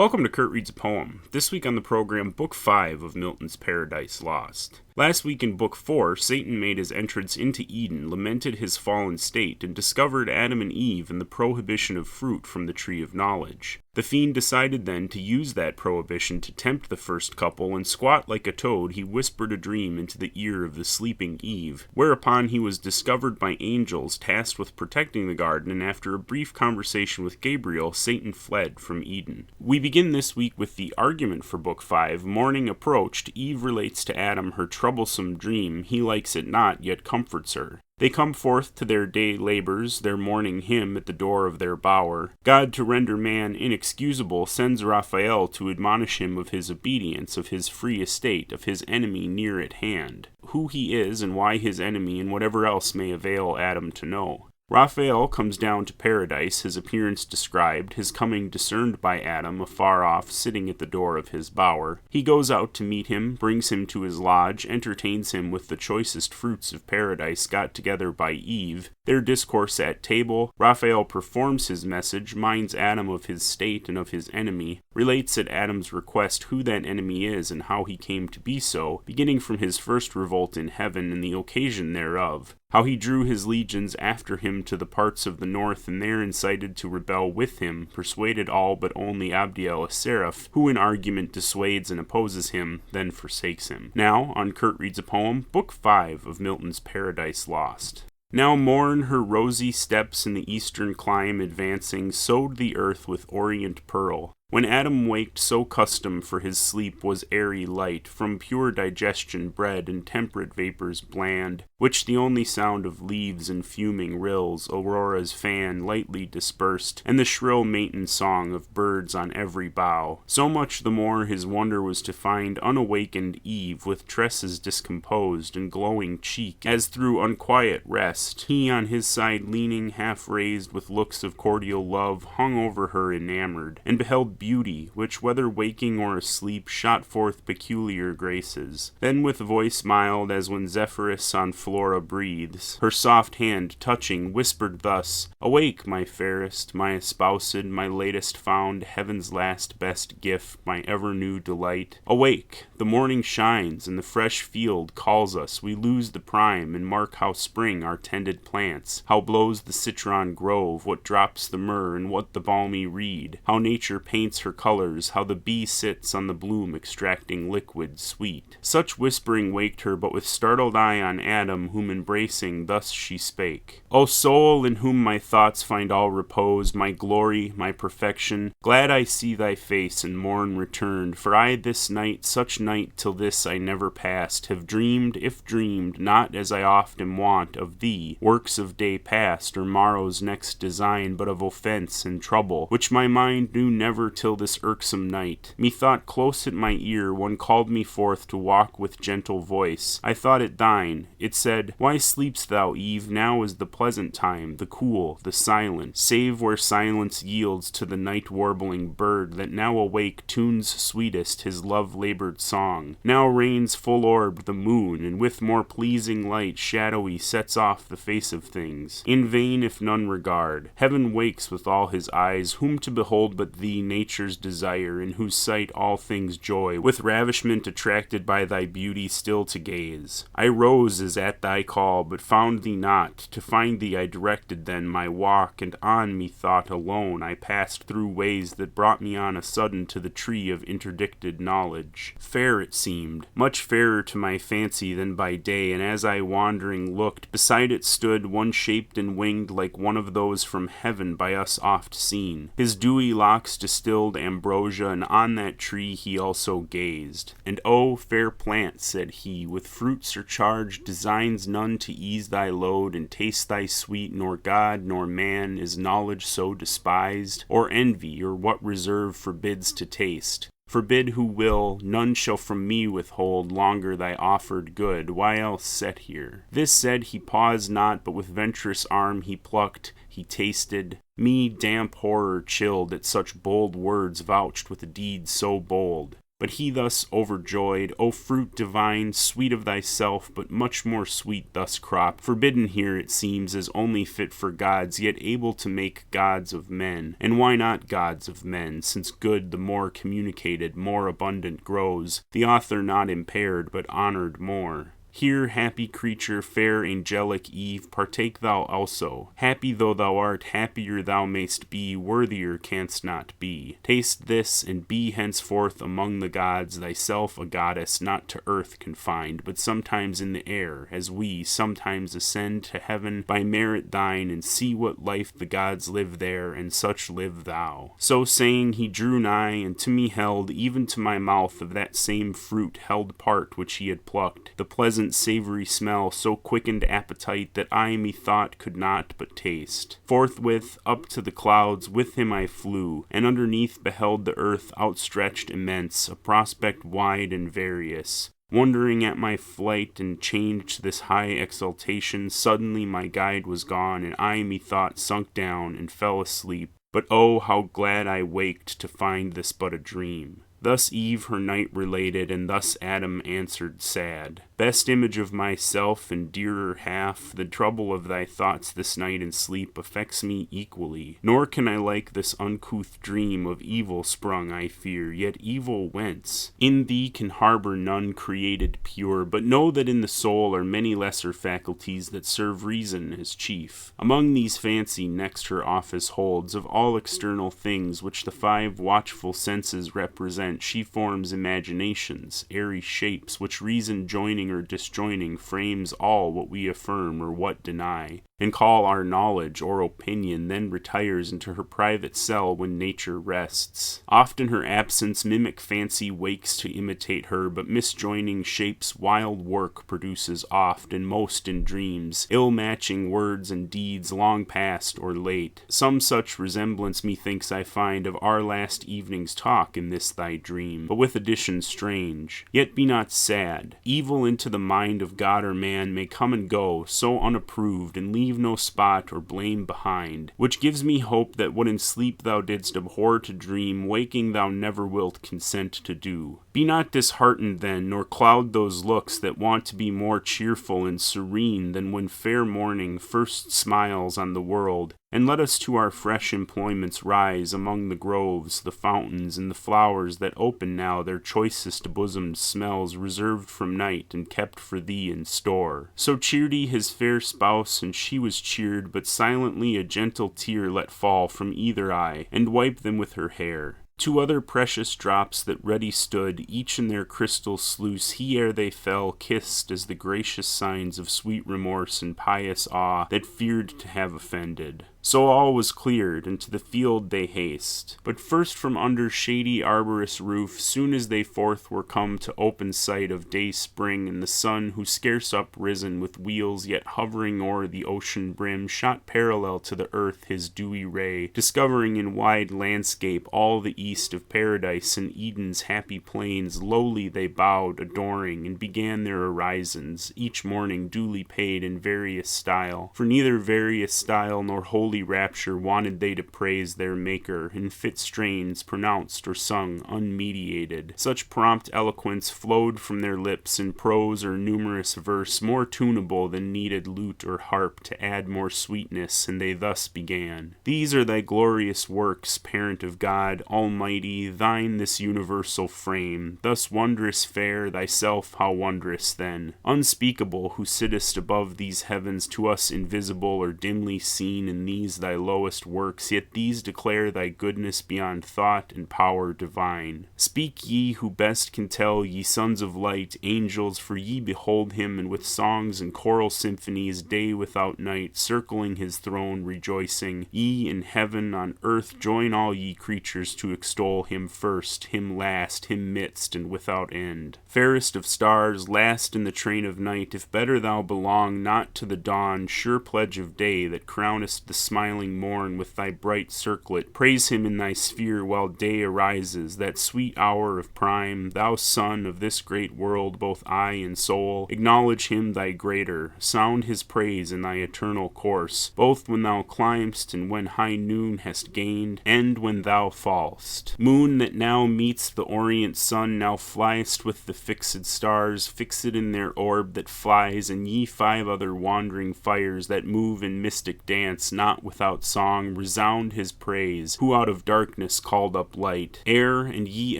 Welcome to Kurt Reads a Poem. This week on the program, Book 5 of Milton's Paradise Lost. Last week in Book 4, Satan made his entrance into Eden, lamented his fallen state, and discovered Adam and Eve and the prohibition of fruit from the tree of knowledge. The fiend decided then to use that prohibition to tempt the first couple, and squat like a toad, he whispered a dream into the ear of the sleeping Eve, whereupon he was discovered by angels tasked with protecting the garden, and after a brief conversation with Gabriel, Satan fled from Eden. We begin this week with the argument for Book 5. Morning approached, Eve relates to Adam her troublesome dream. He likes it not, yet comforts her. They come forth to their day labors, their morning hymn at the door of their bower. God, to render man inexcusable, sends Raphael to admonish him of his obedience, of his free estate, of his enemy near at hand, who he is and why his enemy, and whatever else may avail Adam to know. Raphael comes down to paradise, his appearance described, his coming discerned by Adam, afar off, sitting at the door of his bower. He goes out to meet him, brings him to his lodge, entertains him with the choicest fruits of paradise got together by Eve. Their discourse at table, Raphael performs his message, minds Adam of his state and of his enemy, relates at Adam's request who that enemy is and how he came to be so, beginning from his first revolt in heaven and the occasion thereof. How he drew his legions after him to the parts of the north, and there incited to rebel with him, persuaded all but only Abdiel, a seraph, who in argument dissuades and opposes him, then forsakes him. Now, on Kurt Reads a Poem, Book 5 of Milton's Paradise Lost. Now morn her rosy steps in the eastern clime advancing, sowed the earth with orient pearl. When Adam waked, so custom for his sleep was airy light, from pure digestion bred and temperate vapors bland, which the only sound of leaves and fuming rills, Aurora's fan lightly dispersed, and the shrill matin song of birds on every bough. So much the more his wonder was to find unawakened Eve, with tresses discomposed and glowing cheek, as through unquiet rest, he on his side leaning, half raised with looks of cordial love, hung over her enamored, and beheld beauty, which whether waking or asleep shot forth peculiar graces. Then with voice mild as when Zephyrus on Flora breathes, her soft hand touching, whispered thus, "Awake, my fairest, my espoused, my latest found, heaven's last best gift, my ever new delight. Awake, the morning shines, and the fresh field calls us, we lose the prime, and mark how spring our tended plants, how blows the citron grove, what drops the myrrh, and what the balmy reed, how nature paints her colors, how the bee sits on the bloom extracting liquid sweet." Such whispering waked her, but with startled eye on Adam, whom embracing thus she spake, "O soul, in whom my thoughts find all repose, my glory, my perfection, glad I see thy face and morn returned, for I this night, such night till this I never passed, have dreamed, if dreamed, not as I oft am wont, of thee, works of day past, or morrow's next design, but of offense and trouble, which my mind knew never till this irksome night. Methought close at my ear one called me forth to walk with gentle voice. I thought it thine. It said, "Why sleepst thou, Eve? Now is the pleasant time, the cool, the silent, save where silence yields to the night-warbling bird that now awake tunes sweetest his love-labored song. Now reigns full-orbed the moon, and with more pleasing light shadowy sets off the face of things. In vain if none regard. Heaven wakes with all his eyes, whom to behold but thee, nature's desire, in whose sight all things joy, with ravishment attracted by thy beauty still to gaze. I rose as at thy call, but found thee not. To find thee I directed then my walk, and on methought alone I passed through ways that brought me on a sudden to the tree of interdicted knowledge. Fair it seemed, much fairer to my fancy than by day, and as I wandering looked, beside it stood one shaped and winged like one of those from heaven by us oft seen. His dewy locks distilled ambrosia, and on that tree he also gazed. And oh, fair plant, said he, with fruit surcharged, designs none to ease thy load, and taste thy sweet, nor God nor man is knowledge so despised, or envy, or what reserve forbids to taste. Forbid who will, none shall from me withhold longer thy offered good, why else set here? This said, he paused not, but with venturous arm he plucked, he tasted. Me damp horror chilled at such bold words vouched with a deed so bold. But he thus overjoyed, O fruit divine, sweet of thyself, but much more sweet thus cropped, forbidden here it seems as only fit for gods, yet able to make gods of men. And why not gods of men, since good the more communicated, more abundant grows, the author not impaired, but honored more. Here, happy creature, fair angelic Eve, partake thou also. Happy though thou art, happier thou mayst be, worthier canst not be. Taste this, and be henceforth among the gods, thyself a goddess, not to earth confined, but sometimes in the air, as we sometimes ascend to heaven by merit thine, and see what life the gods live there, and such live thou. So saying, he drew nigh, and to me held, even to my mouth, of that same fruit held part which he had plucked. The pleasant savory smell so quickened appetite that I methought could not but taste. Forthwith up to the clouds with him I flew, and underneath beheld the earth outstretched immense, a prospect wide and various. Wondering at my flight and chained to this high exaltation, suddenly my guide was gone, and I methought sunk down and fell asleep. But oh, how glad I waked to find this but a dream. Thus Eve her night related, and thus Adam answered sad. Best image of myself and dearer half, the trouble of thy thoughts this night in sleep affects me equally. Nor can I like this uncouth dream of evil sprung, I fear, yet evil whence? In thee can harbor none created pure, but know that in the soul are many lesser faculties that serve reason as chief. Among these fancy next her office holds, of all external things which the five watchful senses represent, she forms imaginations, airy shapes, which reason joining or disjoining frames all what we affirm or what deny, and call our knowledge or opinion, then retires into her private cell when nature rests. Often her absence mimic fancy wakes to imitate her, but misjoining shapes wild work produces oft, and most in dreams, ill-matching words and deeds long past or late. Some such resemblance methinks I find of our last evening's talk in this thy dream, but with addition strange. Yet be not sad. Evil into the mind of God or man may come and go, so unapproved, and leave no spot or blame behind, which gives me hope that what in sleep thou didst abhor to dream, waking thou never wilt consent to do. Be not disheartened then, nor cloud those looks that want to be more cheerful and serene than when fair morning first smiles on the world, and let us to our fresh employments rise among the groves, the fountains, and the flowers that open now their choicest bosomed smells reserved from night and kept for thee in store. So cheered he his fair spouse, and she was cheered, but silently a gentle tear let fall from either eye, and wiped them with her hair. Two other precious drops that ready stood, each in their crystal sluice, he ere they fell kissed as the gracious signs of sweet remorse and pious awe that feared to have offended. So all was cleared, and to the field they haste. But first from under shady arborous roof, soon as they forth were come to open sight of day spring, and the sun, who scarce uprisen with wheels yet hovering o'er the ocean brim, shot parallel to the earth his dewy ray, discovering in wide landscape all the east of paradise and Eden's happy plains. Lowly they bowed, adoring, and began their orisons, each morning duly paid in various style, for neither various style nor holy rapture wanted they to praise their Maker, in fit strains pronounced or sung unmediated. Such prompt eloquence flowed from their lips in prose or numerous verse, more tunable than needed lute or harp to add more sweetness, and they thus began. These are thy glorious works, parent of God, almighty, thine this universal frame, thus wondrous fair, thyself how wondrous then, unspeakable, who sittest above these heavens, to us invisible or dimly seen in these thy lowest works, yet these declare thy goodness beyond thought and power divine. Speak ye who best can tell, ye sons of light, angels, for ye behold him, and with songs and choral symphonies, day without night, circling his throne, rejoicing. Ye in heaven, on earth, join all ye creatures to extol him first, him last, him midst, and without end. Fairest of stars, last in the train of night, if better thou belong not to the dawn, sure pledge of day that crownest the smiling morn with thy bright circlet. Praise him in thy sphere while day arises, that sweet hour of prime. Thou son of this great world, both eye and soul, acknowledge him thy greater. Sound his praise in thy eternal course, both when thou climbst and when high noon hast gained, and when thou fallst. Moon that now meets the orient sun, now fliest with the fixed stars, fixed in their orb that flies, and ye 5 other wandering fires that move in mystic dance, not without song, resound his praise, who out of darkness called up light. Air, and ye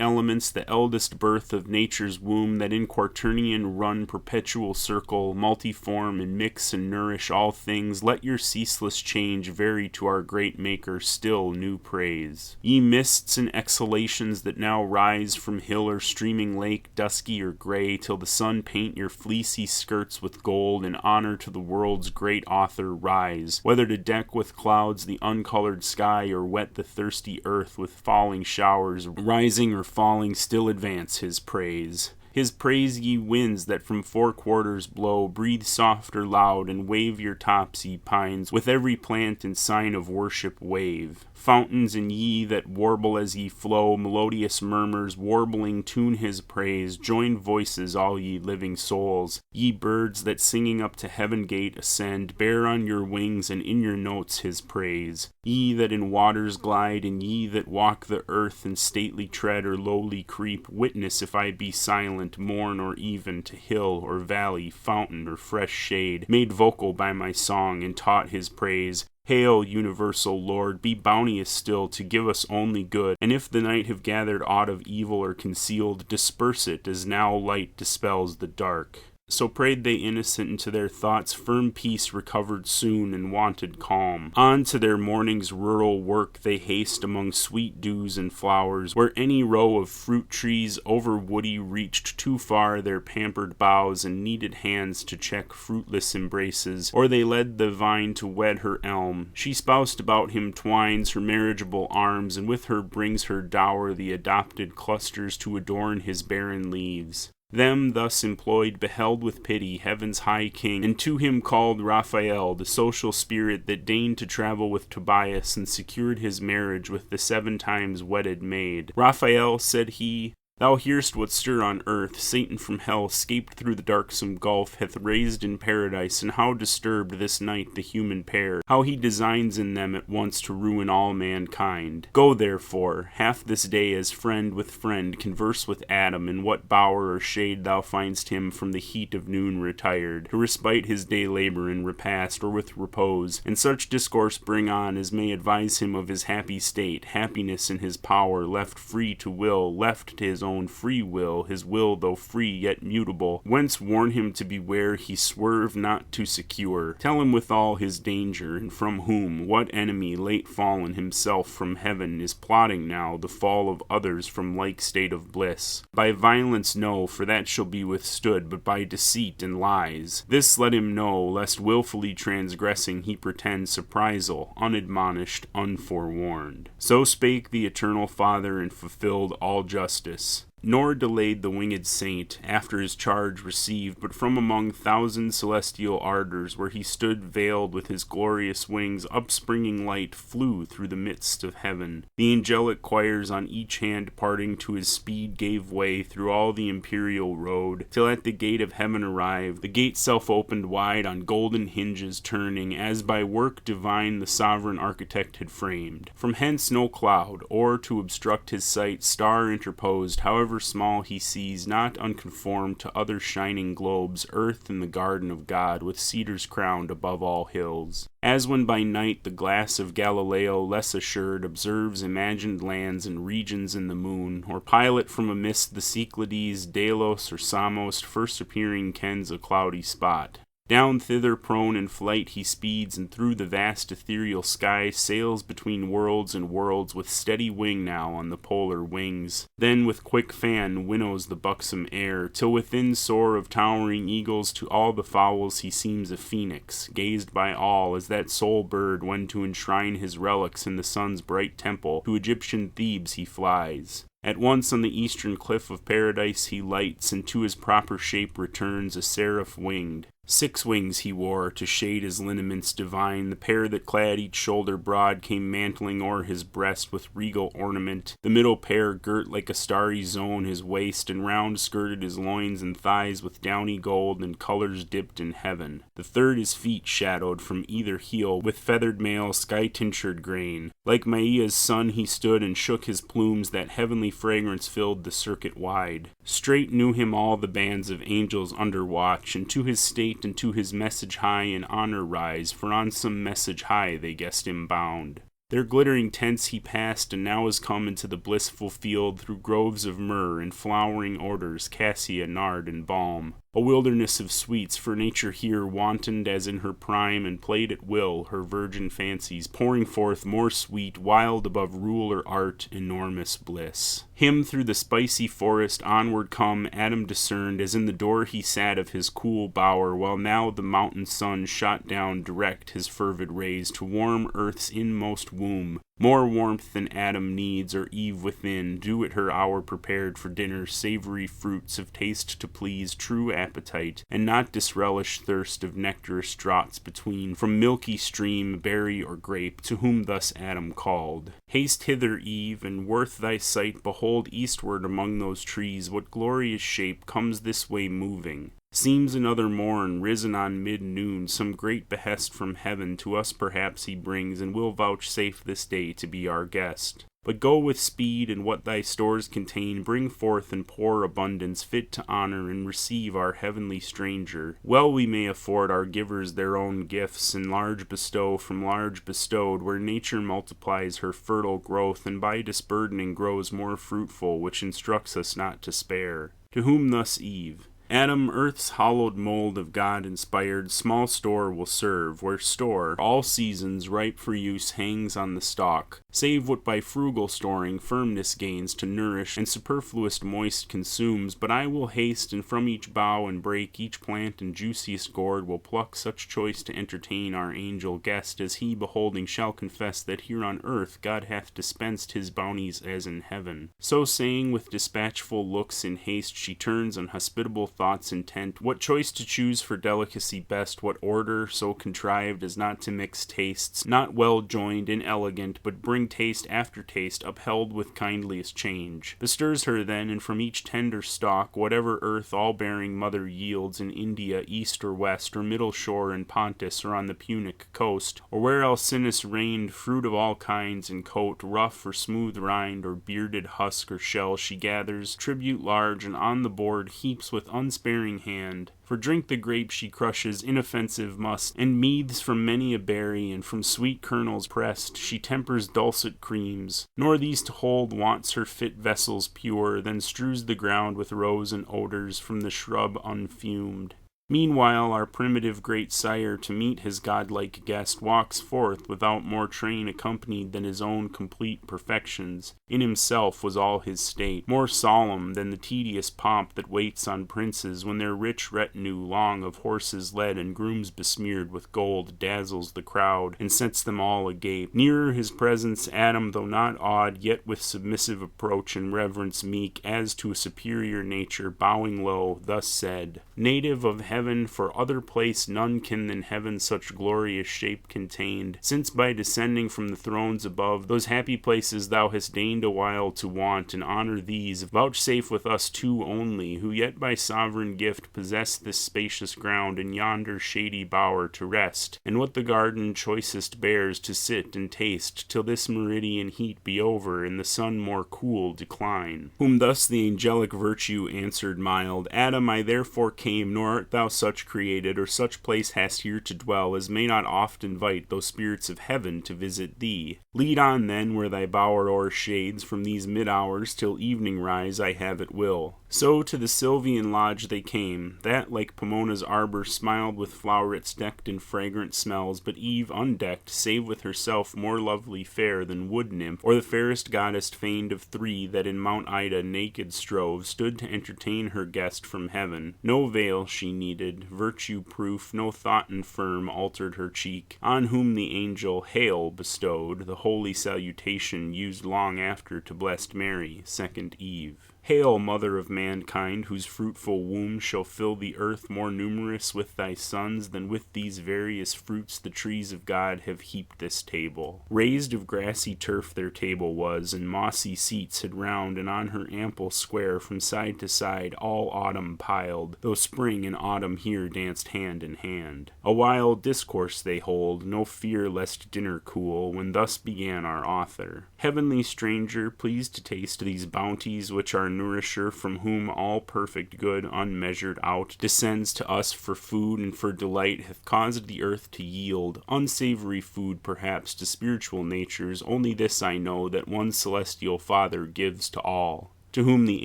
elements, the eldest birth of nature's womb, that in quaternion run perpetual circle, multiform, and mix and nourish all things, let your ceaseless change vary to our great Maker still new praise. Ye mists and exhalations that now rise from hill or streaming lake, dusky or gray, till the sun paint your fleecy skirts with gold, in honor to the world's great author rise, whether to deck with clouds the uncolored sky, or wet the thirsty earth with falling showers, rising or falling still advance his praise. His praise, ye winds that from 4 quarters blow, breathe soft or loud, and wave your tops, ye pines, with every plant in sign of worship wave. Fountains, and ye that warble as ye flow, melodious murmurs, warbling tune his praise. Join voices, all ye living souls. Ye birds that singing up to heaven gate ascend, bear on your wings and in your notes his praise. Ye that in waters glide, and ye that walk the earth in stately tread or lowly creep, witness if I be silent, morn or even, to hill or valley, fountain or fresh shade, made vocal by my song and taught his praise. Hail, universal Lord, be bounteous still to give us only good, and if the night have gathered aught of evil or concealed, disperse it as now light dispels the dark. So prayed they innocent, and to their thoughts firm peace recovered soon and wonted calm. On to their morning's rural work they haste among sweet dews and flowers, where any row of fruit trees over woody reached too far their pampered boughs and needed hands to check fruitless embraces, or they led the vine to wed her elm. She spoused about him twines her marriageable arms, and with her brings her dower the adopted clusters to adorn his barren leaves. Them thus employed beheld with pity heaven's high king, and to him called Raphael, the social spirit that deigned to travel with Tobias and secured his marriage with the 7 times wedded maid. Raphael, said he, thou hear'st what stir on earth. Satan from hell, scaped through the darksome gulf, hath raised in paradise, and how disturbed this night the human pair, how he designs in them at once to ruin all mankind. Go therefore, half this day as friend with friend, converse with Adam, in what bower or shade thou find'st him from the heat of noon retired, to respite his day labor in repast or with repose, and such discourse bring on as may advise him of his happy state, happiness in his power, left free to will, left to his own free will, his will though free yet mutable, whence warn him to beware he swerve not to secure. Tell him withal his danger, and from whom, what enemy late fallen himself from heaven is plotting now the fall of others from like state of bliss. By violence no, for that shall be withstood, but by deceit and lies. This let him know, lest wilfully transgressing he pretend surprisal, unadmonished, unforewarned. So spake the eternal Father, and fulfilled all justice. Nor delayed the winged saint, after his charge received, but from among 1,000 celestial ardors, where he stood veiled with his glorious wings, upspringing light flew through the midst of heaven. The angelic choirs on each hand parting to his speed gave way through all the imperial road, till at the gate of heaven arrived. The gate self opened wide on golden hinges turning, as by work divine the sovereign architect had framed. From hence no cloud, or to obstruct his sight, star interposed, however small he sees, not unconformed to other shining globes, earth in the garden of God, with cedars crowned above all hills. As when by night the glass of Galileo, less assured, observes imagined lands and regions in the moon, or pilot from a mist the Cyclades, Delos, or Samos, first appearing kens a cloudy spot. Down thither prone in flight he speeds, and through the vast ethereal sky sails between worlds and worlds, with steady wing now on the polar wings. Then with quick fan winnows the buxom air, till within soar of towering eagles to all the fowls he seems a phoenix, gazed by all as that sole bird when to enshrine his relics in the sun's bright temple, to Egyptian Thebes he flies. At once on the eastern cliff of paradise he lights, and to his proper shape returns, a seraph winged. 6 wings he wore, to shade his lineaments divine. The pair that clad each shoulder broad came mantling o'er his breast with regal ornament. The middle pair girt like a starry zone his waist, and round skirted his loins and thighs with downy gold and colors dipped in heaven. The third his feet shadowed from either heel with feathered mail sky-tinctured grain. Like Maia's son he stood and shook his plumes, that heavenly fragrance filled the circuit wide. Straight knew him all the bands of angels under watch, and to his state and to his message high in honor rise, for on some message high they guessed him bound. Their glittering tents he passed, and now is come into the blissful field, through groves of myrrh and flowering odors, cassia, nard, and balm. A wilderness of sweets, for nature here wantoned as in her prime, and played at will her virgin fancies, pouring forth more sweet, wild above rule or art, enormous bliss. Him through the spicy forest onward come Adam discerned, as in the door he sat of his cool bower, while now the mountain sun shot down direct his fervid rays to warm earth's inmost womb. More warmth than Adam needs, or Eve within, due at her hour prepared for dinner, savory fruits of taste to please true appetite, and not disrelish thirst of nectarous draughts between, from milky stream, berry, or grape, to whom thus Adam called. Haste hither, Eve, and worth thy sight behold eastward among those trees, what glorious shape comes this way moving. Seems another morn, risen on mid-noon, some great behest from heaven to us perhaps he brings, and will vouchsafe this day to be our guest. But go with speed, and what thy stores contain, bring forth and pour abundance, fit to honor and receive our heavenly stranger. Well we may afford our givers their own gifts, and large bestow from large bestowed, where nature multiplies her fertile growth, and by disburdening grows more fruitful, which instructs us not to spare. To whom thus Eve: Adam, earth's hallowed mold of God inspired, small store will serve, where store, all seasons, ripe for use, hangs on the stalk, save what by frugal storing firmness gains to nourish, and superfluous moist consumes. But I will haste, and from each bough and brake, each plant and juiciest gourd, will pluck such choice to entertain our angel guest, as he beholding shall confess that here on earth God hath dispensed his bounties as in heaven. So saying, with dispatchful looks in haste she turns on hospitable thoughts intent, what choice to choose for delicacy best, what order so contrived as not to mix tastes, not well joined, inelegant, but bring taste after taste, upheld with kindliest change. Bestirs her then, and from each tender stalk, whatever earth all-bearing mother yields, in India, east or west, or middle shore in Pontus, or on the Punic coast, or where Alcinous reigned, fruit of all kinds, in coat, rough or smooth rind, or bearded husk or shell, she gathers, tribute large, and on the board heaps with unsparing hand. For drink the grape she crushes, inoffensive must, and meads from many a berry, and from sweet kernels pressed, she tempers dulcet creams. Nor these to hold wants her fit vessels pure, then strews the ground with rose and odors from the shrub unfumed. Meanwhile, our primitive great sire, to meet his godlike guest, walks forth without more train accompanied than his own complete perfections. In himself was all his state, more solemn than the tedious pomp that waits on princes, when their rich retinue long of horses led and grooms besmeared with gold dazzles the crowd, and sets them all agape. Nearer his presence, Adam, though not awed, yet with submissive approach and reverence meek, as to a superior nature, bowing low, thus said: Native of heaven, for other place none can than heaven such glorious shape contained, since by descending from the thrones above, those happy places thou hast deigned a while to want, and honor these, vouchsafe with us two only, who yet by sovereign gift possess this spacious ground, and yonder shady bower to rest, and what the garden choicest bears to sit and taste, till this meridian heat be over, and the sun more cool decline. Whom thus the angelic virtue answered mild: Adam, I therefore came, nor art thou such created, or such place hast here to dwell, as may not oft invite those spirits of heaven to visit thee. Lead on then, where thy bower o'ershades, from these mid-hours till evening rise I have at will. So to the Sylvian lodge they came, that, like Pomona's arbor, smiled with flowerets decked in fragrant smells, but Eve undecked, save with herself more lovely fair than wood nymph, or the fairest goddess feigned of three that in Mount Ida naked strove, stood to entertain her guest from heaven. No veil she needed, virtue-proof, no thought infirm altered her cheek, on whom the angel Hail bestowed, the holy salutation used long after to blessed Mary, second Eve. Hail, mother of mankind, whose fruitful womb shall fill the earth more numerous with thy sons than with these various fruits the trees of God have heaped this table. Raised of grassy turf their table was, and mossy seats had round, and on her ample square from side to side all autumn piled, though spring and autumn here danced hand in hand. A wild discourse they hold, no fear lest dinner cool, when thus began our author. Heavenly stranger, pleased to taste these bounties which our nourisher, from whom all perfect good unmeasured out descends to us for food and for delight, hath caused the earth to yield unsavory food perhaps to spiritual natures. Only this I know, that one celestial Father gives to all, to whom the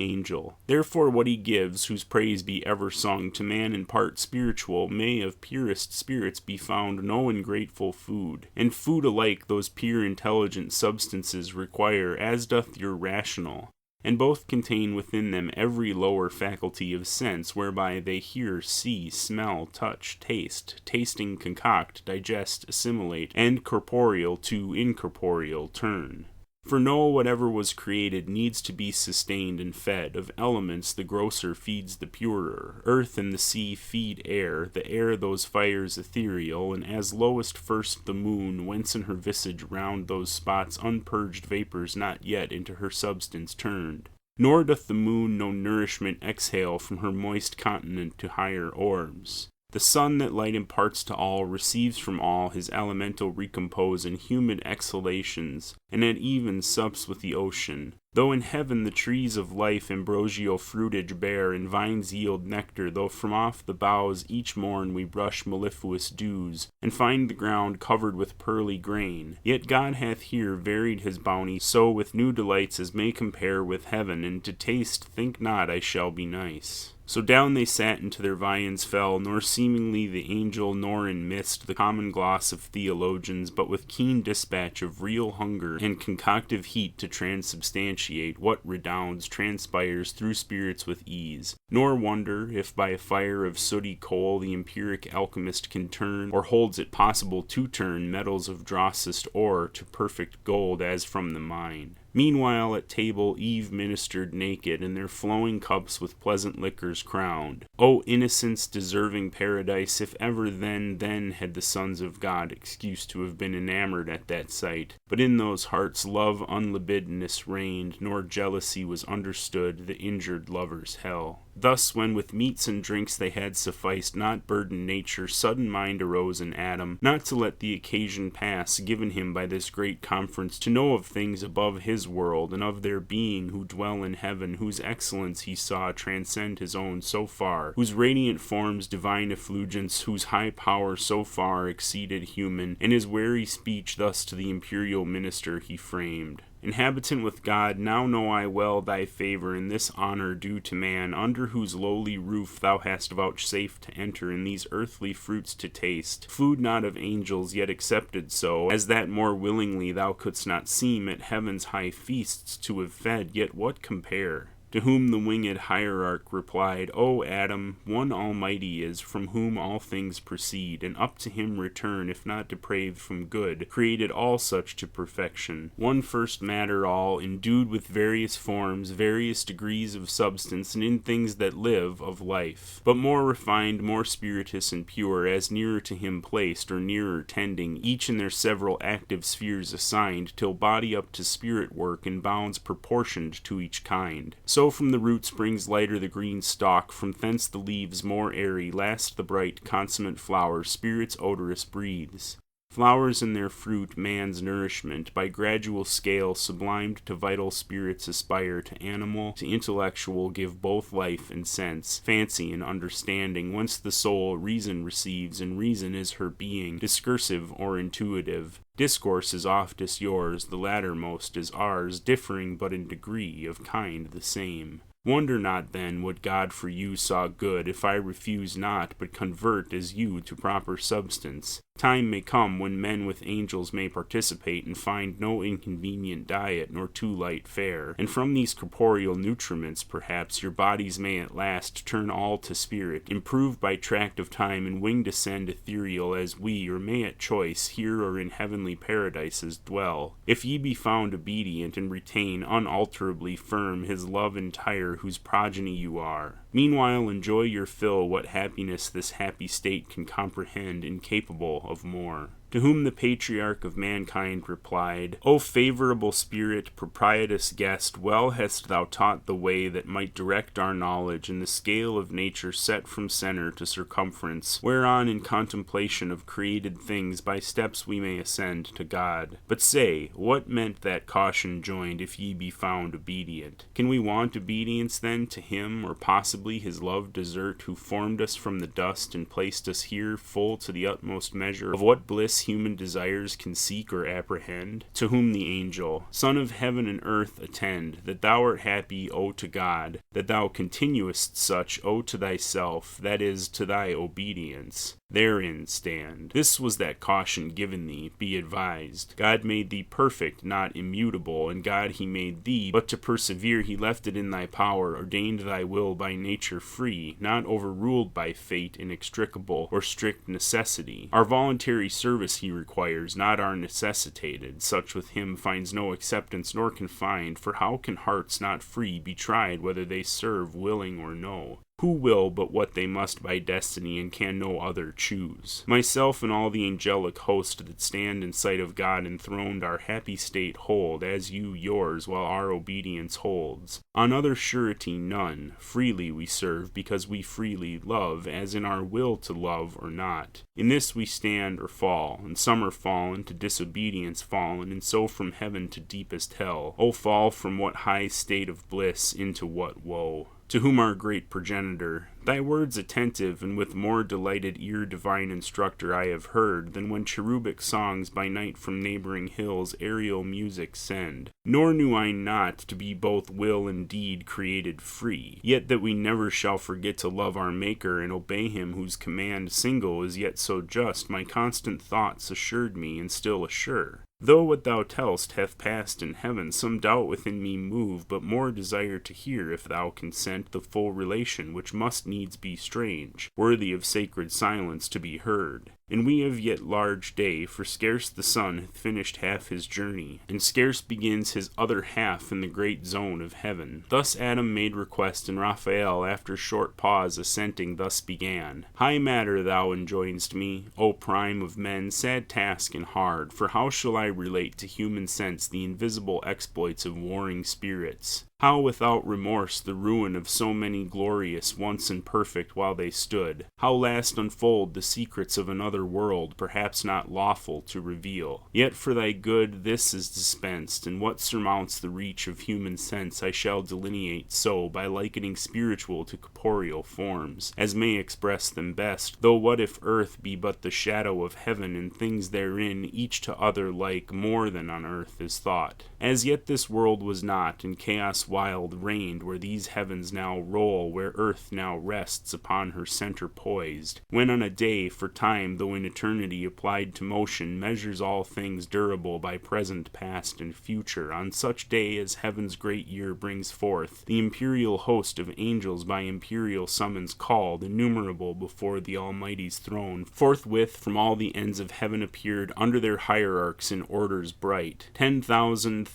angel. Therefore what he gives, whose praise be ever sung, to man in part spiritual, may of purest spirits be found no ungrateful food. And food alike those pure intelligent substances require, as doth your rational. And both contain within them every lower faculty of sense, whereby they hear, see, smell, touch, taste, tasting, concoct, digest, assimilate, and corporeal to incorporeal turn. For no whatever was created needs to be sustained and fed. Of elements the grosser feeds the purer. Earth and the sea feed air, the air those fires ethereal, and as lowest first the moon, whence in her visage round those spots unpurged vapors not yet into her substance turned. Nor doth the moon no nourishment exhale from her moist continent to higher orbs. The sun that light imparts to all receives from all his elemental recompose in humid exhalations, and at even sups with the ocean. Though in heaven the trees of life ambrosial fruitage bear, and vines yield nectar, though from off the boughs each morn we brush mellifluous dews, and find the ground covered with pearly grain, yet God hath here varied his bounty so with new delights as may compare with heaven, and to taste think not I shall be nice. So down they sat into their viands fell, nor seemingly the angel, nor in mist the common gloss of theologians, but with keen dispatch of real hunger and concoctive heat to transubstantiate what redounds, transpires through spirits with ease. Nor wonder, if by a fire of sooty coal the empiric alchemist can turn, or holds it possible to turn, metals of drossest ore to perfect gold as from the mine. Meanwhile at table Eve ministered naked, and their flowing cups with pleasant liquors crowned. O innocence deserving paradise, if ever then had the sons of God excuse to have been enamored at that sight. But in those hearts love unlibidinous reigned, nor jealousy was understood, the injured lover's hell. Thus, when with meats and drinks they had sufficed, not burdened nature, sudden mind arose in Adam, not to let the occasion pass, given him by this great conference, to know of things above his world, and of their being who dwell in heaven, whose excellence he saw transcend his own so far, whose radiant forms divine effulgence, whose high power so far exceeded human, and his wary speech thus to the imperial minister he framed. Inhabitant with God, now know I well thy favor and this honor due to man, under whose lowly roof thou hast vouchsafed to enter, and these earthly fruits to taste, food not of angels, yet accepted so, as that more willingly thou couldst not seem at heaven's high feasts to have fed, yet what compare? To whom the winged hierarch replied, O Adam, one Almighty is, from whom all things proceed, and up to him return, if not depraved from good, created all such to perfection. One first matter all, endued with various forms, various degrees of substance, and in things that live, of life, but more refined, more spirituous and pure, as nearer to him placed, or nearer tending, each in their several active spheres assigned, till body up to spirit work, in bounds proportioned to each kind. So from the root springs lighter the green stalk, from thence the leaves more airy, last the bright consummate flower, spirits odorous breathes. Flowers in their fruit man's nourishment, by gradual scale sublimed to vital spirits aspire, to animal, to intellectual give both life and sense, fancy and understanding, whence the soul reason receives, and reason is her being, discursive or intuitive. Discourse is oftest yours, the latter most is ours, differing but in degree, of kind the same. Wonder not then what God for you saw good, if I refuse not, but convert as you to proper substance. Time may come when men with angels may participate, and find no inconvenient diet, nor too light fare. And from these corporeal nutriments, perhaps, your bodies may at last turn all to spirit, improved by tract of time, and winged ascend ethereal as we, or may at choice, here or in heavenly paradises dwell. If ye be found obedient, and retain unalterably firm his love entire, sire whose progeny you are. Meanwhile enjoy your fill what happiness this happy state can comprehend, incapable of more. To whom the patriarch of mankind replied, O favorable spirit, propitious guest, well hast thou taught the way that might direct our knowledge in the scale of nature set from center to circumference, whereon in contemplation of created things by steps we may ascend to God. But say, what meant that caution joined, if ye be found obedient? Can we want obedience then to him, or possibly his love desert, who formed us from the dust and placed us here full to the utmost measure of what bliss human desires can seek or apprehend? To whom the angel, Son of heaven and earth, attend, that thou art happy, O to God, that thou continuest such, O to thyself, that is, to thy obedience. Therein stand. This was that caution given thee, be advised. God made thee perfect, not immutable, and God he made thee, but to persevere he left it in thy power, ordained thy will by nature free, not overruled by fate inextricable, or strict necessity. Our voluntary service he requires, not our necessitated. Such with him finds no acceptance nor confined, for how can hearts not free be tried whether they serve willing or no? Who will but what they must by destiny, and can no other choose? Myself and all the angelic host that stand in sight of God enthroned our happy state hold, as you yours, while our obedience holds. On other surety none. Freely we serve, because we freely love, as in our will to love or not. In this we stand or fall, and some are fallen, to disobedience fallen, and so from heaven to deepest hell. O fall from what high state of bliss into what woe! To whom our great progenitor, Thy words attentive, and with more delighted ear divine instructor I have heard, than when cherubic songs by night from neighboring hills aerial music send. Nor knew I not to be both will and deed created free, yet that we never shall forget to love our Maker, and obey him whose command single is yet so just, my constant thoughts assured me, and still assure. Though what thou tell'st hath passed in heaven, some doubt within me move, but more desire to hear, if thou consent, the full relation, which must needs be strange, worthy of sacred silence to be heard. And we have yet large day, for scarce the sun hath finished half his journey, and scarce begins his other half in the great zone of heaven. Thus Adam made request, and Raphael, after short pause, assenting, thus began. High matter thou enjoinest me, O prime of men, sad task and hard, for how shall I relate to human sense the invisible exploits of warring spirits? How without remorse the ruin of so many glorious, once and perfect while they stood? How last unfold the secrets of another world, perhaps not lawful to reveal? Yet for thy good this is dispensed, and what surmounts the reach of human sense I shall delineate so, by likening spiritual to corporeal forms, as may express them best, though what if earth be but the shadow of heaven, and things therein, each to other like, more than on earth is thought. As yet this world was not, and chaos wild reigned where these heavens now roll, where earth now rests upon her center poised, when on a day, for time, though in eternity applied to motion, measures all things durable by present, past, and future, on such day as heaven's great year brings forth, the imperial host of angels by imperial summons called, innumerable before the Almighty's throne, forthwith from all the ends of heaven appeared, under their hierarchs in orders bright, 10,000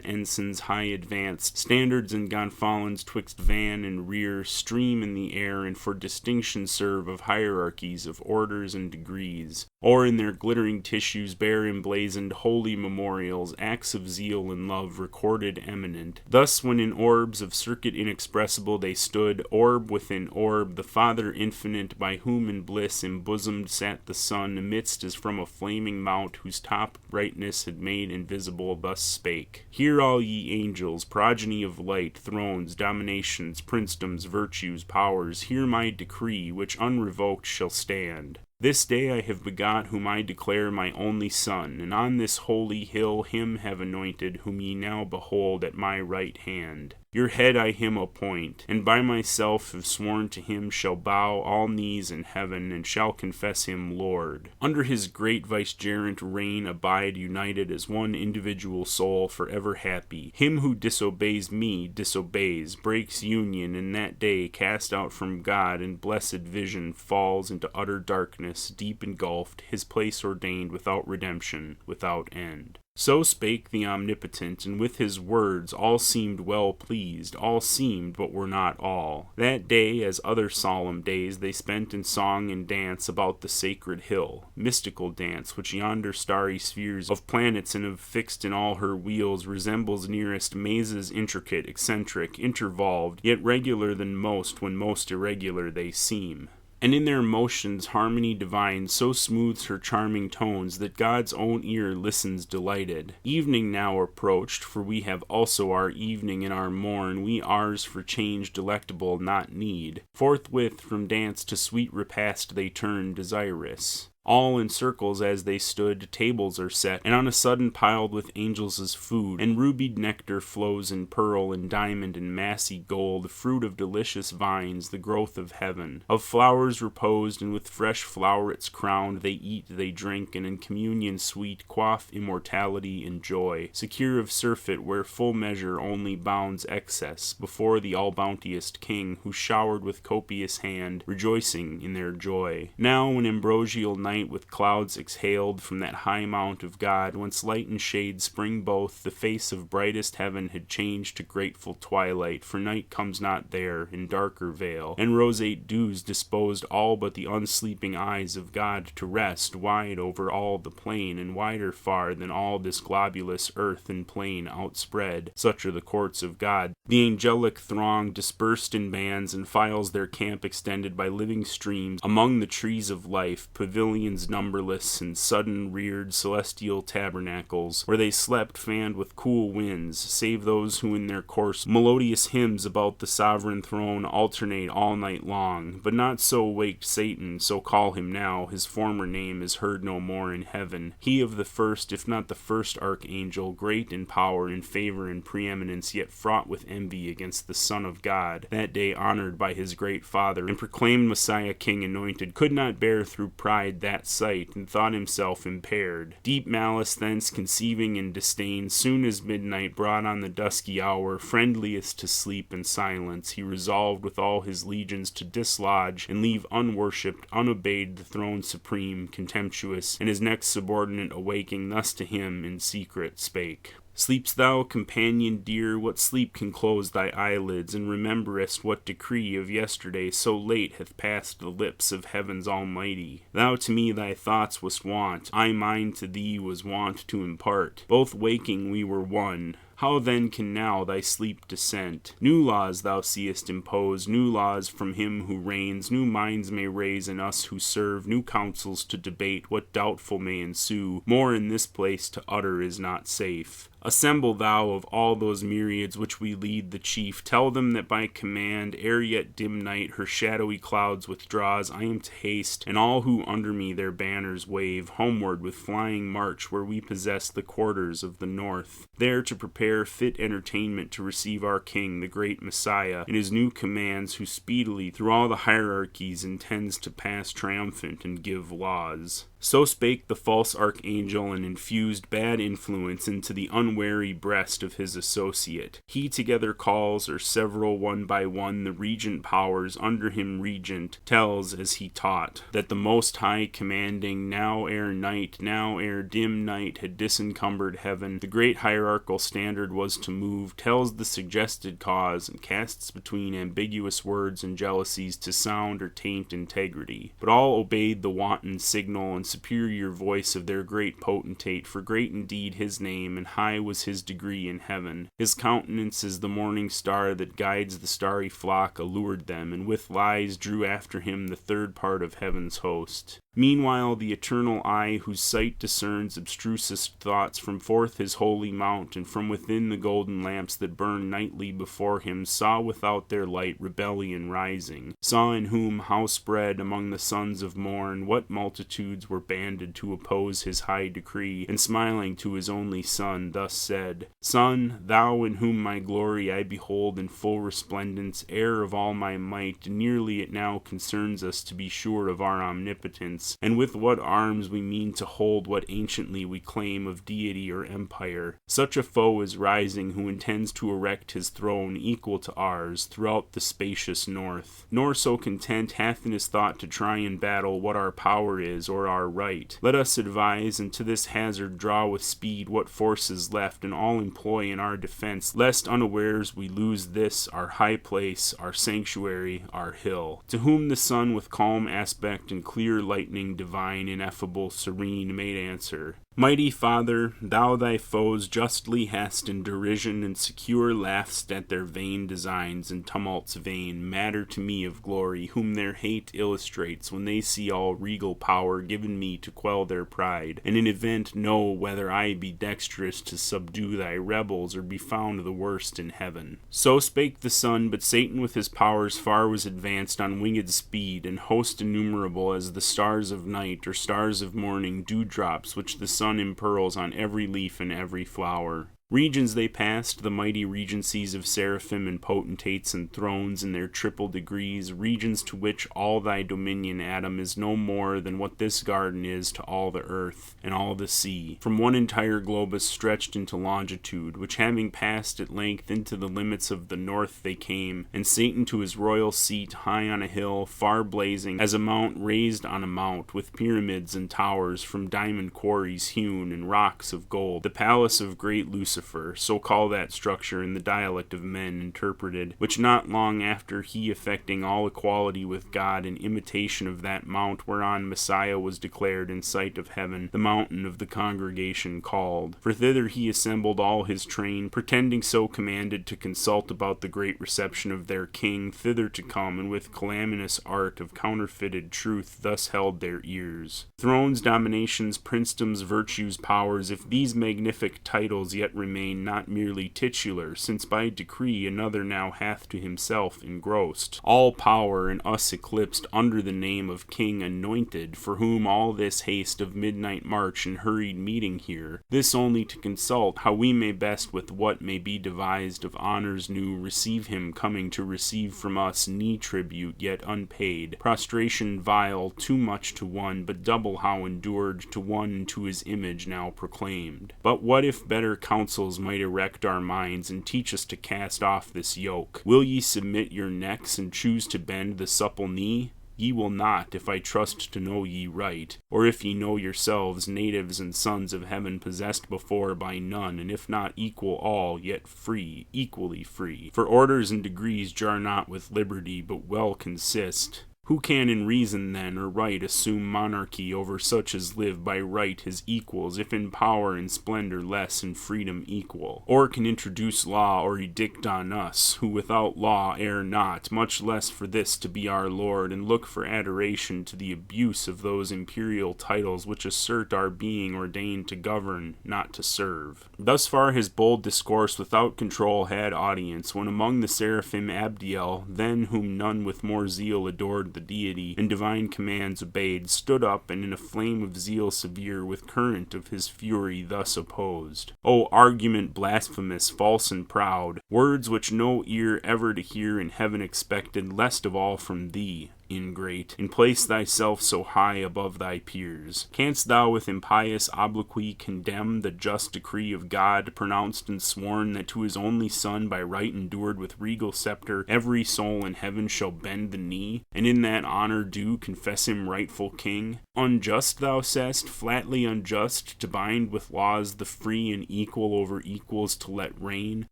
ensigns high advanced, standards and gonfalons twixt van and rear, stream in the air, and for distinction serve of hierarchies, of orders and degrees, or in their glittering tissues bear emblazoned holy memorials, acts of zeal and love recorded eminent. Thus when in orbs of circuit inexpressible they stood, orb within orb, the Father infinite, by whom in bliss embosomed sat the Son, amidst as from a flaming mount, whose top brightness had made invisible, thus spake. Hear all ye angels, progeny of light, thrones, dominations, princedoms, virtues, powers, hear my decree, which unrevoked shall stand. This day I have begot whom I declare my only Son, and on this holy hill him have anointed, whom ye now behold at my right hand. Your head I him appoint, and by myself have sworn to him shall bow all knees in heaven, and shall confess him Lord. Under his great vicegerent reign abide united as one individual soul, forever happy. Him who disobeys me disobeys, breaks union, and that day, cast out from God in blessed vision, falls into utter darkness, deep engulfed, his place ordained without redemption, without end. So spake the Omnipotent, and with his words all seemed well pleased, all seemed, but were not all. That day, as other solemn days, they spent in song and dance about the sacred hill, mystical dance, which yonder starry spheres of planets and of fixed in all her wheels resembles nearest mazes intricate, eccentric, intervolved, yet regular than most when most irregular they seem. And in their motions harmony divine so smooths her charming tones that God's own ear listens delighted. Evening now approached, for we have also our evening and our morn, we ours for change delectable not need. Forthwith from dance to sweet repast they turn desirous. All in circles as they stood, tables are set, and on a sudden piled with angels' food, and rubied nectar flows in pearl and diamond and massy gold, fruit of delicious vines, the growth of heaven. Of flowers reposed, and with fresh flowerets crowned, they eat, they drink, and in communion sweet quaff immortality and joy, secure of surfeit where full measure only bounds excess, before the all-bounteous King, who showered with copious hand, rejoicing in their joy. Now an ambrosial night with clouds exhaled from that high mount of God, whence light and shade spring both, the face of brightest heaven had changed to grateful twilight, for night comes not there, in darker veil, and roseate dews disposed all but the unsleeping eyes of God to rest, wide over all the plain, and wider far than all this globulous earth and plain outspread. Such are the courts of God. The angelic throng dispersed in bands and files, their camp extended by living streams among the trees of life, pavilions numberless and sudden reared celestial tabernacles, where they slept fanned with cool winds, save those who in their course melodious hymns about the sovereign throne alternate all night long. But not so waked Satan, so call him now, his former name is heard no more in heaven. He of the first, if not the first archangel, great in power, in favor and preeminence, yet fraught with envy against the Son of God, that day honored by his great Father, and proclaimed Messiah King anointed, could not bear through pride that sight, and thought himself impaired. Deep malice thence conceiving in disdain, soon as midnight brought on the dusky hour, friendliest to sleep and silence, he resolved with all his legions to dislodge and leave unworshipped, unobeyed the throne supreme, contemptuous, and his next subordinate awaking thus to him in secret spake. Sleep'st thou, companion dear? What sleep can close thy eyelids, and rememberest what decree of yesterday so late hath passed the lips of heaven's almighty? Thou to me thy thoughts wast wont, I mine to thee was wont to impart. Both waking we were one. How then can now thy sleep dissent? New laws thou seest impose, new laws from him who reigns, new minds may raise in us who serve, new counsels to debate what doubtful may ensue, more in this place to utter is not safe. Assemble thou of all those myriads which we lead the chief, tell them that by command, ere yet dim night her shadowy clouds withdraws, I am to haste, and all who under me their banners wave, homeward with flying march where we possess the quarters of the north, there to prepare fit entertainment to receive our King, the great Messiah, and his new commands, who speedily through all the hierarchies intends to pass triumphant and give laws. So spake the false archangel, and infused bad influence into the unwary breast of his associate. He together calls, or several one by one, the regent powers under him regent, tells, as he taught, that the Most High commanding, now ere night, now ere dim night had disencumbered heaven, the great hierarchical standard was to move, tells the suggested cause, and casts between ambiguous words and jealousies to sound or taint integrity. But all obeyed the wanton signal and superior voice of their great potentate, for great indeed his name, and high was his degree in heaven. His countenance as the morning star that guides the starry flock allured them, and with lies drew after him the third part of heaven's host. Meanwhile the eternal eye, whose sight discerns abstrusest thoughts, from forth his holy mount, and from within the golden lamps that burn nightly before him, saw without their light rebellion rising, saw in whom, how spread among the sons of morn, what multitudes were banded to oppose his high decree, and smiling to his only son, thus said, Son, thou in whom my glory I behold in full resplendence, heir of all my might, nearly it now concerns us to be sure of our omnipotence, and with what arms we mean to hold what anciently we claim of deity or empire. Such a foe is rising who intends to erect his throne equal to ours throughout the spacious north. Nor so content hath in his thought to try in battle what our power is or our right. Let us advise, and to this hazard draw with speed what force is left, and all employ in our defense, lest unawares we lose this, our high place, our sanctuary, our hill. To whom the sun with calm aspect and clear lightning divine, ineffable, serene, made answer, Mighty Father, thou thy foes justly hast in derision, and secure laughst at their vain designs and tumults vain, matter to me of glory, whom their hate illustrates, when they see all regal power given me to quell their pride, and in event know whether I be dexterous to subdue thy rebels, or be found the worst in heaven. So spake the sun, but Satan with his powers far was advanced on winged speed, and host innumerable as the stars of night, or stars of morning, dewdrops, which the sun impearls on every leaf and every flower. Regions they passed, the mighty regencies of seraphim and potentates and thrones in their triple degrees, regions to which all thy dominion, Adam, is no more than what this garden is to all the earth and all the sea. From one entire globus stretched into longitude, which having passed at length into the limits of the north they came, and Satan to his royal seat high on a hill, far blazing, as a mount raised on a mount, with pyramids and towers from diamond quarries hewn and rocks of gold, the palace of great Lucifer, so call that structure in the dialect of men interpreted, which not long after he effecting all equality with God in imitation of that mount whereon Messiah was declared in sight of heaven, the mountain of the congregation called. For thither he assembled all his train, pretending so commanded to consult about the great reception of their king, thither to come, and with calamitous art of counterfeited truth thus held their ears. Thrones, dominations, princedoms, virtues, powers, if these magnific titles yet remain not merely titular, since by decree another now hath to himself engrossed all power, and us eclipsed under the name of King Anointed, for whom all this haste of midnight march and hurried meeting here, this only to consult how we may best with what may be devised of honors new receive him coming to receive from us knee tribute yet unpaid, prostration vile, too much to one, but double how endured to one to his image now proclaimed. But what if better counsels might erect our minds, and teach us to cast off this yoke? Will ye submit your necks, and choose to bend the supple knee? Ye will not, if I trust to know ye right, or if ye know yourselves natives and sons of heaven, possessed before by none, and if not equal all, yet free, equally free. For orders and degrees jar not with liberty, but well consist. Who can in reason then, or right, assume monarchy over such as live by right his equals, if in power and splendor less, in freedom equal? Or can introduce law or edict on us, who without law err not, much less for this to be our Lord, and look for adoration to the abuse of those imperial titles which assert our being ordained to govern, not to serve? Thus far his bold discourse without control had audience, when among the seraphim Abdiel, then whom none with more zeal adored the deity, and divine commands obeyed, stood up, and in a flame of zeal severe, with current of his fury thus opposed. O argument blasphemous, false and proud, words which no ear ever to hear in heaven expected, lest of all from thee, ingrate, and place thyself so high above thy peers. Canst thou with impious obloquy condemn the just decree of God, pronounced and sworn, that to his only Son, by right endured with regal scepter, every soul in heaven shall bend the knee, and in that honor due confess him rightful king? Unjust, thou sayest, flatly unjust, to bind with laws the free and equal over equals to let reign,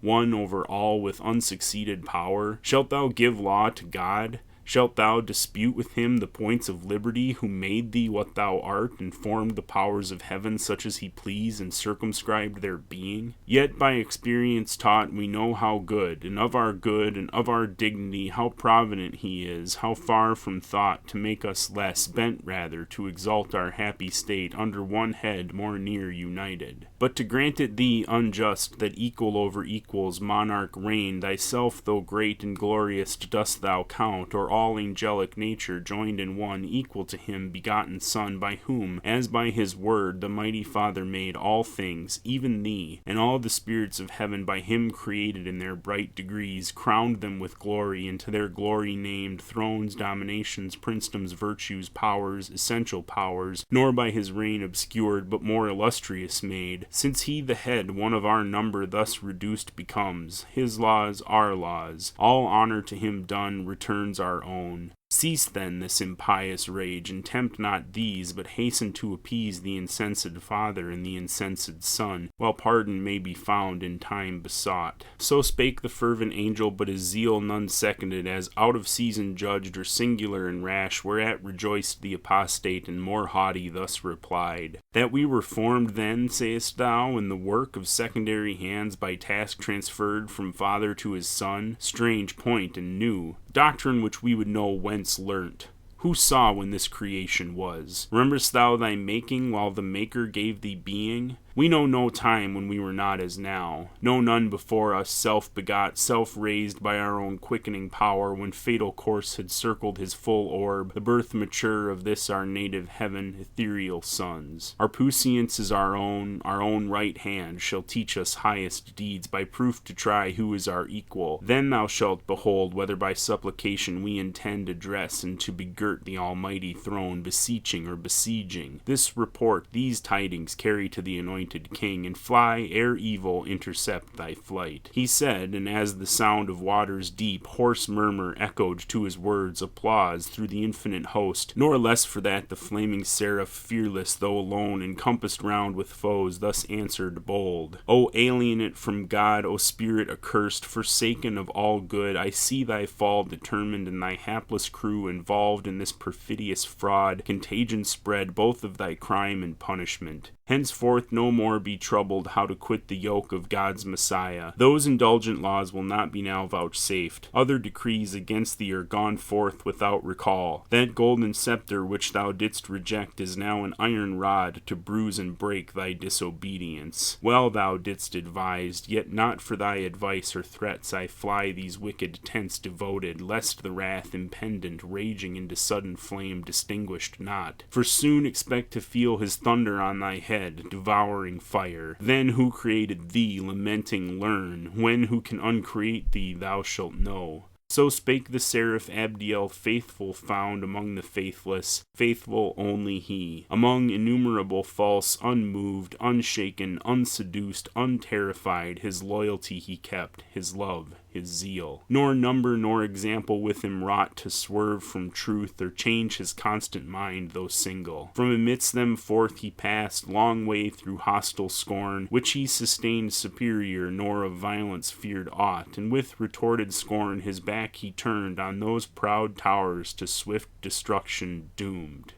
one over all with unsucceeded power? Shalt thou give law to God? Shalt thou dispute with him the points of liberty, who made thee what thou art, and formed the powers of heaven such as he pleased, and circumscribed their being? Yet by experience taught we know how good, and of our good, and of our dignity, how provident he is, how far from thought to make us less, bent rather to exalt our happy state under one head more near united. But to grant it thee unjust, that equal over equals monarch reign, thyself though great and glorious dost thou count, or all angelic nature joined in one, equal to him begotten Son, by whom, as by his word, the mighty Father made all things, even thee, and all the spirits of heaven by him created in their bright degrees, crowned them with glory, and to their glory named thrones, dominations, princedoms, virtues, powers, essential powers, nor by his reign obscured, but more illustrious made. Since he the head, one of our number, thus reduced becomes, his laws our laws, all honor to him done returns our own. Cease then this impious rage, and tempt not these, but hasten to appease the incensed father and the incensed son, while pardon may be found in time besought. So spake the fervent angel, but his zeal none seconded, as out of season judged or singular and rash, whereat rejoiced the apostate, and more haughty thus replied: That we were formed then, sayest thou, in the work of secondary hands, by task transferred from father to his son? Strange point and new doctrine, which we would know whence learnt. Who saw when this creation was? Rememberest thou thy making, while the Maker gave thee being? We know no time when we were not as now, know none before us, self-begot, self-raised by our own quickening power, when fatal course had circled his full orb, the birth mature of this our native heaven, ethereal sons. Our puissance is our own right hand shall teach us highest deeds, by proof to try who is our equal. Then thou shalt behold whether by supplication we intend address, and to begirt the almighty throne, beseeching or besieging. This report, these tidings carry to the anointed king, and fly ere evil intercept thy flight. He said, and as the sound of waters deep, hoarse murmur echoed to his words, applause through the infinite host, nor less for that the flaming seraph, fearless though alone, encompassed round with foes, thus answered bold: O alienate from God, O spirit accursed, forsaken of all good, I see thy fall determined, and thy hapless crew involved in this perfidious fraud, contagion spread both of thy crime and punishment. Henceforth no more be troubled how to quit the yoke of God's Messiah. Those indulgent laws will not be now vouchsafed. Other decrees against thee are gone forth without recall. That golden scepter which thou didst reject is now an iron rod to bruise and break thy disobedience. Well thou didst advise, yet not for thy advice or threats I fly these wicked tents devoted, lest the wrath impendent, raging into sudden flame, distinguished not. For soon expect to feel his thunder on thy head, devouring fire. Then who created thee, lamenting, learn. When who can uncreate thee, thou shalt know. So spake the seraph Abdiel, faithful found among the faithless, faithful only he. Among innumerable false, unmoved, unshaken, unseduced, unterrified, his loyalty he kept, his love, his zeal. Nor number nor example with him wrought to swerve from truth, or change his constant mind, though single. From amidst them forth he passed, long way through hostile scorn, which he sustained superior, nor of violence feared aught, and with retorted scorn his back he turned on those proud towers, to swift destruction doomed.